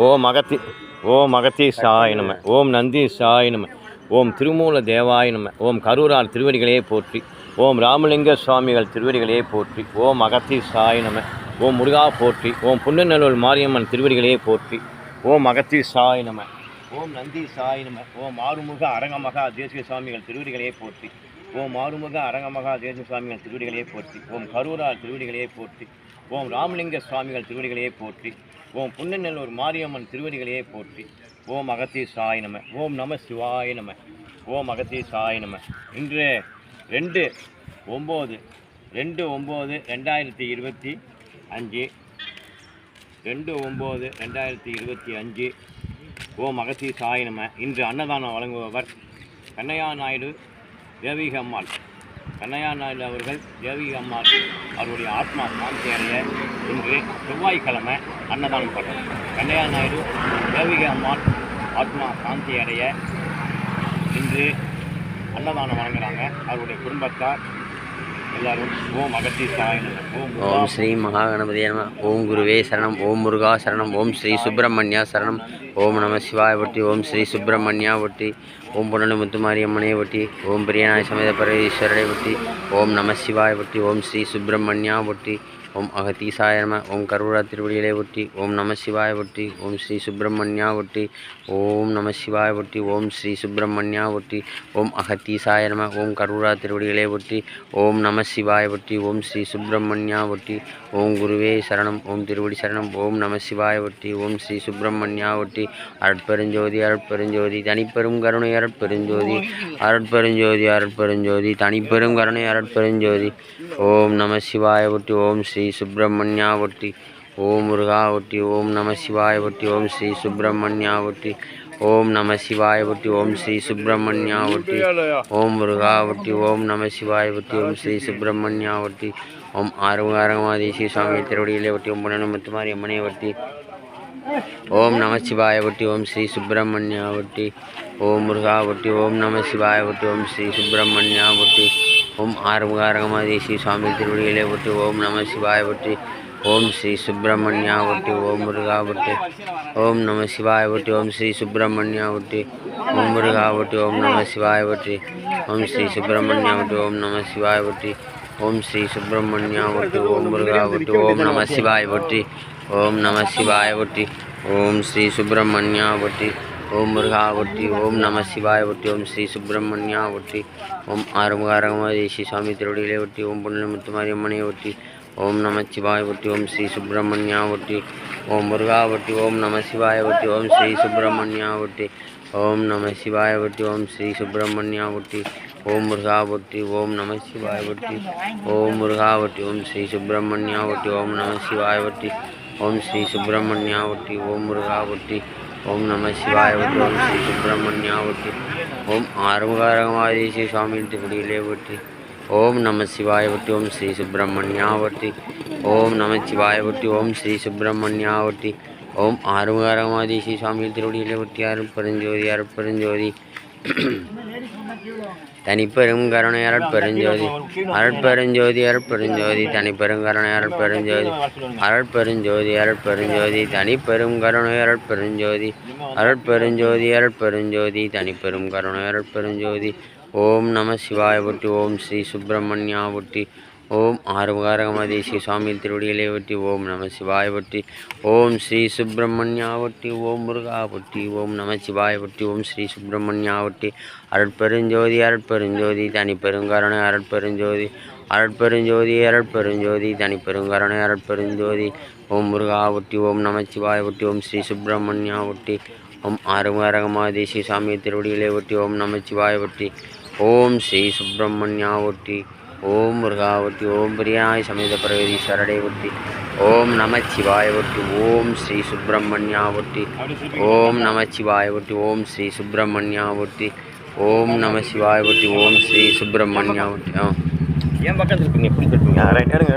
ஓம் அகத்தீசாய நம. ஓம் நந்தீசாய நம. ஓம் திருமூல தேவாய நம. ஓம் கரூரார் திருவடிகளே போற்றி. ஓம் ராமலிங்க சுவாமிகள் திருவடிகளே போற்றி. ஓம் அகத்தீசாய நம. ஓம் முருகா போற்றி. ஓம் புன்னநல்லூர் மாரியம்மன் திருவடிகளே போற்றி. ஓம் அகத்தீசாய நம. ஓம் நந்தீசாய நம. ஓம் ஆறுமுக அரங்கமகா தேசிய சுவாமிகள் திருவடிகளே போற்றி. ஓம் ஆறுமுக அரங்கமகா தேசிய சுவாமிகள் திருவடிகளே போற்றி. ஓம் கரூரார் திருவடிகளே போற்றி. ஓம் ராமலிங்க சுவாமிகள் திருவடிகளே போற்றி. ஓம் புன்னநல்லூர் மாரியம்மன் திருவடிகளே போற்றி. ஓம் அகத்தீசாய நம. ஓம் நம சிவாய நம. ஓம் அகத்தீசாய நம. இன்று 2/9/2025 2/9/2025 ஓம் அகத்தீசாய நம. இன்று அன்னதானம் வழங்குபவர் கண்ணையா நாயுடு தேவிக அம்மாள். கண்ணையா நாயுடு அவர்கள் தேவிக அம்மாள் அவருடைய ஆத்மா சாந்தி அடைய இன்று செவ்வாய்க்கிழமை அன்னதானம் பண்ணுறோம். கண்ணையா நாயுடு தேவிக அம்மாள் ஆத்மா சாந்தி அடைய இன்று அன்னதானம் வழங்குகிறாங்க. அவருடைய குடும்பத்தார் எல்லாரும் ஓம் அகத்தீசாய நம. ஓம் ஸ்ரீ மகாகணபதியே நம. ஓம் குருவே சரணம். ஓம் முருகா சரணம். ஓம் ஸ்ரீ சுப்பிரமணியா சரணம். ஓம் நம சிவாய ஒட்டி. ஓம் ஸ்ரீ சுப்பிரமணியா ஒட்டி. ஓம் புனலு முத்துமாரியம்மனை ஒட்டி. ஓம் பிரியநாய சமேத பரமேஸ்வரரை ஒட்டி. ஓம் நம சிவாய ஒட்டி. ஓம் ஸ்ரீ சுப்பிரமணியா ஒட்டி. ஓம் அகத்தீசாய நம. ஓம் கரூரா திருவடிகளை ஒட்டி. ஓம் நம சிவாய ஒட்டி. ஓம் ஸ்ரீ சுப்பிரமணியா ஒட்டி. ஓம் நம சிவாய ஒட்டி. ஓம் ஸ்ரீ சுப்பிரமணியா ஒட்டி. ஓம் அகத்தீசாய நம. ஓம் கரூரா திருவடிகளை ஒட்டி. ஓம் நம சிவாய ஒட்டி. ஓம் ஸ்ரீ சுப்பிரமணியா ஒட்டி. ஓம் குருவே சரணம். ஓம் திருவடி சரணம். ஓம் நம சிவாய ஒட்டி. ஓம் ஸ்ரீ சுப்பிரமணியா ஒட்டி. அருட்பெருஞ்சோதி அருட்பெருஞ்சோதி தனிப்பெரும் கருணை அருட்பெருஞ்சோதி அருட்பெருஞ்சோதி அருட்பெருஞ்சோதி தனிப்பெரும் கருணை அருட்பெருஞ்சோதி. ஓம் நம சிவாய ஒட்டி. ஓம் ஸ்ரீ சுப்பிரமணியா ஒட்டி. ஓம் முருகா ஒட்டி. ஓம் நம சிவாய ஒட்டி. ஓம் ஸ்ரீ சுப்பிரமணியா ஒட்டி. ஓம் நம சிவாய ஒட்டி. ஓம் ஸ்ரீ சுப்பிரமணியா ஒட்டி. ஓம் முருகா ஒட்டி. ஓம் நம சிவாய ஒட்டி. ஓம் ஸ்ரீ சுப்பிரமணியா ஒட்டி. ஓம் ஆறுமுகமாதேசி சுவாமி திருவடியிலே ஒட்டி. ஓம் புனலு முத்துமாரி அம்மனை ஒட்டி. ஓம் நம சிவாய ஒட்டி. ஓம் ஸ்ரீ சுப்பிரமணியா ஒட்டி. ஓம் முருகா ஒட்டி. ஓம் நம சிவாய ஒட்டி. ஓம் ஸ்ரீ சுப்பிரமணியா ஒட்டி. ஓம் ஆறுமுகமாதேசி சுவாமி திருவடியிலே ஒட்டி. ஓம் நம சிவாய ஒட்டி. ஓம் ஸ்ரீ சுப்பிரமணியா ஒட்டி. ஓம் முருகா ஒட்டி. ஓம் நம சிவாய ஒட்டி. ஓம் ஸ்ரீ சுப்பிரமணியா ஒட்டி. ஓம் முருகா ஒட்டி. ஓம் நம சிவாய ஒட்டி. ஓம் ஸ்ரீ சுப்பிரமணியா ஒட்டி. ஓம் நம சிவாய ஒட்டி. ஓம் ஸ்ரீ சுப்பிரமணியா ஒட்டி. ஓம் முருகா ஒட்டி. ஓம் நம சிவாய ஒட்டி. ஓம் நம சிவாய ஒட்டி. ஓம் ஸ்ரீ சுப்பிரமணியா ஒட்டி. ஓம் முருகா ஒட்டி. ஓம் நம சிவாய ஒட்டி. ஓம் ஸ்ரீ சுப்பிரமணியா ஒட்டி. ஓம் ஆறுமுகமாதேசி சுவாமி திருவடியிலே ஒட்டி. ஓம் புனலு முத்துமாரி அம்மனை ஒட்டி. ஓம் நம சிவாய ஒட்டி. ஓம் ஸ்ரீ சுப்பிரமணியா ஒட்டி. ஓம் முருகா ஒட்டி. ஓம் நம சிவாய ஒட்டி. ஓம் ஸ்ரீ சுப்பிரமணியா ஒட்டி. ஓம் நம சிவாய ஒட்டி. ஓம் ஸ்ரீ சுப்பிரமணியா ஒட்டி. ஓம் முருகா ஒட்டி. ஓம் நம சிவாய ஒட்டி. ஓம் முருகா ஒட்டி. ஓம் ஸ்ரீ சுப்பிரமணியா ஒட்டி. ஓம் நம சிவாய ஒட்டி. ஓம் ஸ்ரீ சுப்பிரமணியா ஒட்டி. ஓம் முருகா ஒட்டி. ஓம் நம சிவாய ஒட்டி. ஓம் ஸ்ரீ சுப்பிரமணியா ஒட்டி. ஓம் ஆறுமுகமாதேசி சுவாமி திருவடியிலே ஒட்டி. ஓம் நம சிவாய ஒட்டி. ஓம் ஸ்ரீ சுப்பிரமணியா ஒட்டி. ஓம் நம சிவாய ஒட்டி. ஓம் ஸ்ரீ சுப்பிரமணியா ஒட்டி. ஓம் ஆறுமுகமாதேசி சுவாமி திருவடியிலே ஒட்டி. அருட்பெருஞ்சோதி அருட்பெருஞ்சோதி தனிப்பெரும் கருணை அருட்பெருஞ்சோதி அருட்பெருஞ்சோதி அருட்பெருஞ்சோதி தனிப்பெரும் கருணை அருட்பெருஞ்சோதி அருட்பெருஞ்சோதி அருட்பெருஞ்சோதி தனிப்பெரும் கருணை அருட்பெருஞ்சோதி அருட்பெருஞ்சோதி அருட்பெருஞ்சோதி தனிப்பெரும் கருணை அருட்பெருஞ்சோதி. ஓம் நம சிவாய ஒட்டி. ஓம் ஸ்ரீ சுப்பிரமணியா ஒட்டி. ஓம் ஆறுமுகமாதேசி சுவாமி திருவடியிலே ஒட்டி. ஓம் நம சிவாய ஒட்டி. ஓம் ஸ்ரீ சுப்பிரமணியா ஒட்டி. ஓம் முருகா ஒட்டி. ஓம் நம சிவாய ஒட்டி. ஓம் ஸ்ரீ சுப்பிரமணியா ஒட்டி. அருட்பெருஞ்சோதி அருட்பெருஞ்சோதி தனிப்பெருங்கருணை அருட்பெருஞ்சோதி அருட்பெருஞ்சோதி அருட்பெருஞ்சோதி தனிப்பெருங்கருணை அருட்பெருஞ்சோதி. ஓம் முருகா ஒட்டி. ஓம் நம சிவாய ஒட்டி. ஓம் ஸ்ரீ சுப்பிரமணியா ஒட்டி. ஓம் ஆறுமுகமாதேசி சுவாமி திருவடியிலே ஒட்டி. ஓம் நம சிவாய ஒட்டி. ஓம் ஸ்ரீ சுப்பிரமணியா ஒட்டி. ஓம் முருகா ஒட்டி. ஓம் பிரியநாய சமேத பரமேஸ்வரரை ஒட்டி. ஓம் நம சிவாய ஒட்டி. ஓம் ஸ்ரீ சுப்பிரமணியா ஒட்டி. ஓம் நம சிவாய ஒட்டி. ஓம் ஸ்ரீ சுப்பிரமணியா ஒட்டி. ஓம் நம சிவாய ஒட்டி. ஓம் ஸ்ரீ சுப்பிரமணியா ஒட்டி. ஏன் பக்கத்தில் இருப்பீங்க? எப்படி இருப்பீங்க? ரைட், எடுங்க.